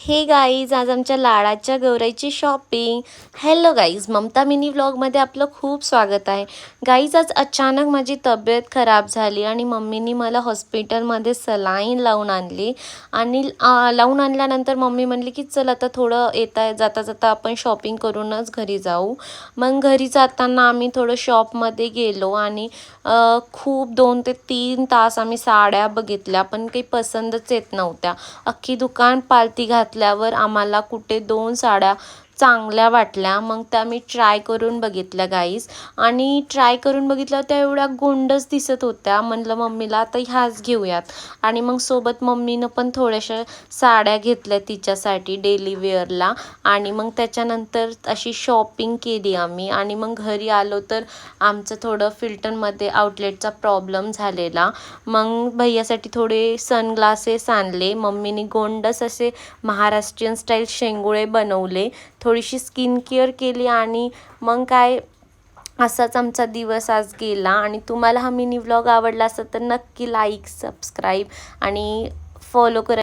हे गाईज, आज आमच्या लाडाच्या गौराईची shopping. Hello guys, Mamta mini व्लॉगमध्ये आपलं खूप स्वागत आहे. गाईज, आज अचानक माझी तब्येत खराब झाली आणि मम्मीनी मला हॉस्पिटलमध्ये सलाईन लावून आणली. आणि लावून आणल्यानंतर मम्मी म्हणली की चल आता थोडं जाता जाता आपण शॉपिंग करूनच घरी जाऊ. मग घरी जाताना आम्ही थोडं शॉपमध्ये गेलो आणि खूप 2 ते 3 तास आम्ही साड्या बघितल्या, पण काही पसंतच येत नव्हत्या. अख्खी दुकान पालती घातल्यावर आम्हाला कुठे 2 साड्या चांगल्या वाटल्या. मग त्या मी ट्राय करून बघितल्या गाईज. आणि ट्राय करून बघितल्या त्या एवढ्या गोंडच दिसत होत्या. म्हणलं मम्मीला आता ह्याच घेऊयात. आणि मग सोबत मम्मीनं पण थोड्याशा साड्या घेतल्या तिच्यासाठी डेली वेअरला. आणि मग त्याच्यानंतर अशी शॉपिंग केली आम्ही. आणि मग घरी आलो तर आमचं थोडं फिल्टरमध्ये आउटलेटचा प्रॉब्लेम झालेला. मग भैयासाठी थोडे सनग्लासेस आणले. मम्मीने गोंडस असे महाराष्ट्रीयन स्टाईल शेंगुळे बनवले. थोडीशी स्किन केअर केली आणि मग काय असाच आमचा दिवस आज गेला. आणि तुम्हाला हा मिनी व्लॉग आवडला असेल तर नक्की लाईक, सबस्क्राईब आणि फॉलो करा.